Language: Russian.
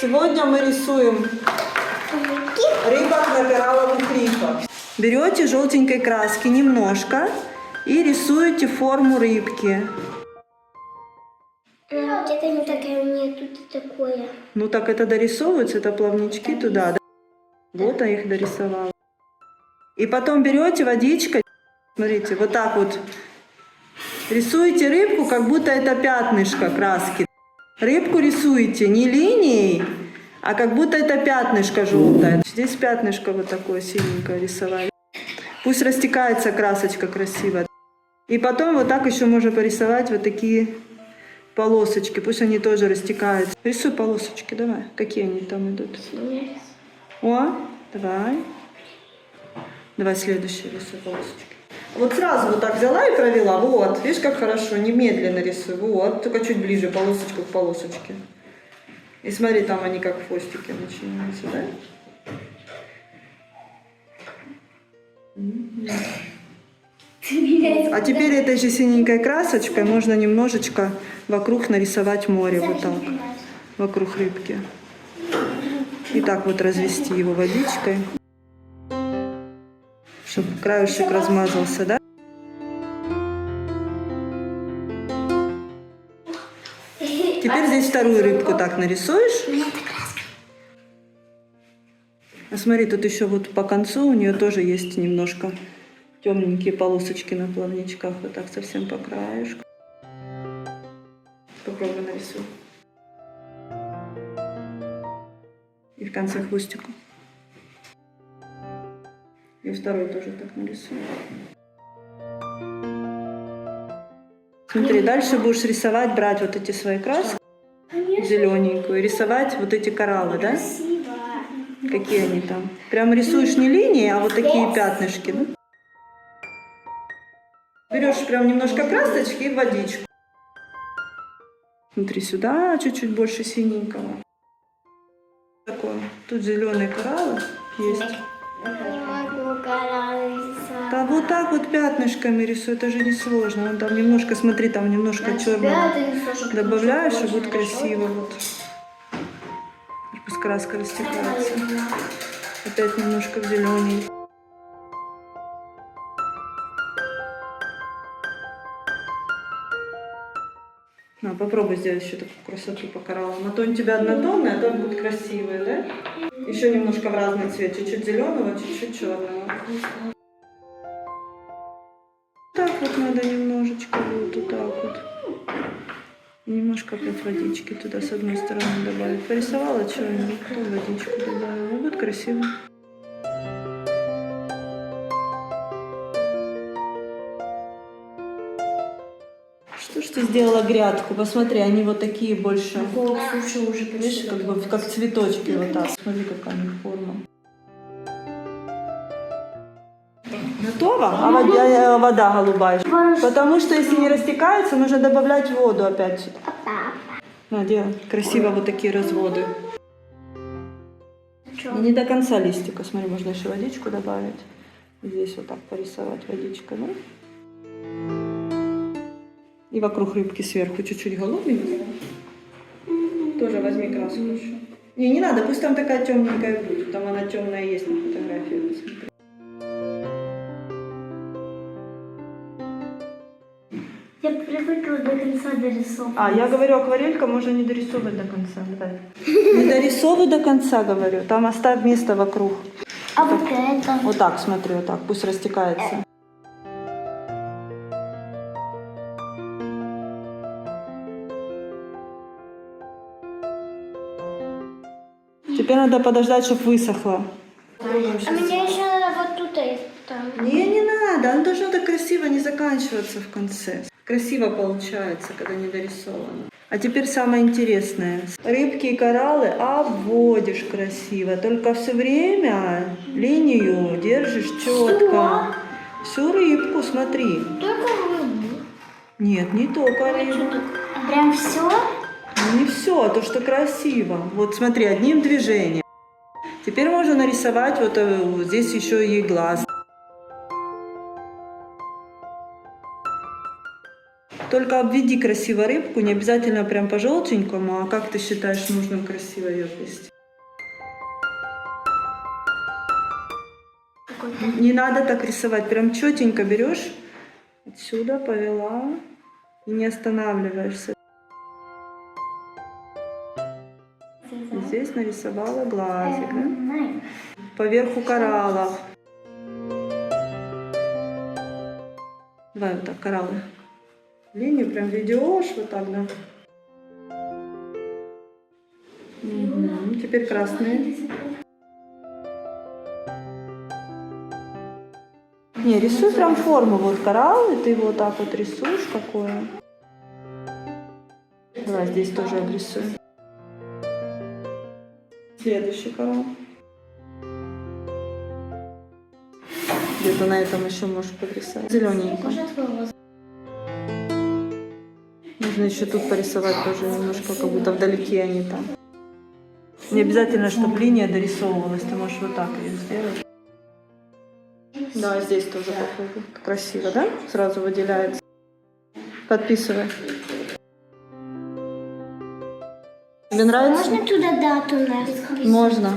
Сегодня мы рисуем рыбок на коралловых рифах. Берете желтенькой краски немножко и рисуете форму рыбки. Это не такая, у меня тут такое. Ну так это дорисовывается, это плавнички туда. Да? Вот я их дорисовала. И потом берете водичкой, смотрите, вот так вот рисуете рыбку, как будто это пятнышко краски. Рыбку рисуете не линией, а как будто это пятнышко желтое. Здесь пятнышко вот такое синенькое рисовали. Пусть растекается красочка красиво. И потом вот так еще можно порисовать вот такие полосочки. Пусть они тоже растекаются. Рисуй полосочки, давай. Какие они там идут? О, давай. Давай следующие рисуй полосочки. Вот сразу вот так взяла и провела. Вот, видишь, как хорошо, немедленно рисуй. Вот, только чуть ближе, полосочку к полосочке. И смотри, там они как хвостики начинаются, да? А теперь этой же синенькой красочкой можно немножечко вокруг нарисовать море, вот так, вокруг рыбки. И так вот развести его водичкой, чтобы краешек размазался, да? Теперь здесь вторую рыбку так нарисуешь. А смотри, тут еще вот по концу у нее тоже есть немножко темненькие полосочки на плавничках. Вот так совсем по краешку. Попробуй нарисуй. И в конце хвостика. И второй тоже так нарисую. Смотри, дальше будешь рисовать, брать вот эти свои краски, зелененькую, и рисовать вот эти кораллы, да? Какие они там? Прям рисуешь не линии, а вот такие пятнышки, да? Берешь прям немножко красочки и водичку. Смотри, сюда чуть-чуть больше синенького. Такое. Тут зеленые кораллы есть. Не могу кораллы рисовать. Да вот так вот пятнышками рисуй, это же не сложно. Вон там немножко, смотри, там немножко черного добавляешь, и будет красиво. Вот. Пусть краска растекается. Опять немножко в зеленый. На, попробуй сделать еще такую красоту по кораллам. А то у тебя однотонный, а то он будет красивый, да? Еще немножко в разный цвет. Чуть-чуть зеленого, чуть-чуть черного. Так вот надо немножечко, вот так вот. Немножко опять водички туда с одной стороны добавить. Порисовала что-нибудь, потом водичку добавила. Будет красиво. Что ж ты сделала грядку? Посмотри, они вот такие больше. Видишь, как бы как цветочки вот так. Смотри, какая у них форма. Готово? А вода голубая. Потому что если не растекается, нужно добавлять воду опять сюда. На, делай. Красиво вот такие разводы. И не до конца листика. Смотри, можно еще водичку добавить. Здесь вот так порисовать водичкой, да? И вокруг рыбки сверху чуть-чуть голубенького. Тоже возьми краску еще. Не надо, пусть там такая темненькая будет. Там она темная есть на фотографии. Посмотри. Я привыкла до конца дорисовывать. А, я говорю, акварелька можно не дорисовывать до конца. Давай. Не дорисовывай до конца, говорю. Там оставь место вокруг. А вот это? Вот так, смотри, вот так. Пусть растекается. Теперь надо подождать, чтобы высохло. А мне еще надо вот тут и там. Не надо. Оно должно так красиво не заканчиваться в конце. Красиво получается, когда не дорисовано. А теперь самое интересное. Рыбки и кораллы обводишь красиво. Только все время линию держишь четко. Всю рыбку, смотри. Только рыбу. Нет, не только рыбу. Прям все? Не все, а то, что красиво. Вот смотри, одним движением. Теперь можно нарисовать вот здесь еще и глаз. То Только обведи красиво рыбку, не обязательно прям по желтенькому, а как ты считаешь, нужно красиво ее обвести? Какой-то. Не надо так рисовать, прям четенько берешь, отсюда повела и не останавливаешься. И здесь нарисовала глазик, да? Поверху кораллов. Давай вот так кораллы. Линию прям ведешь вот так, да? Мгм. Теперь красные. Не, рисуй прям форму. Вот коралл, и ты вот так вот рисуешь какое. Давай здесь тоже обрисуем. Следующий коралл. Где-то на этом еще можешь подрисовать. Зелененький. Можно слово? Нужно еще тут порисовать тоже немножко, как будто вдалеке они там. Не обязательно, чтобы линия дорисовывалась, ты можешь вот так ее сделать. Да, здесь тоже попробуй. Красиво, да? Сразу выделяется. Подписывай. Тебе нравится? Можно туда дату написать? Можно.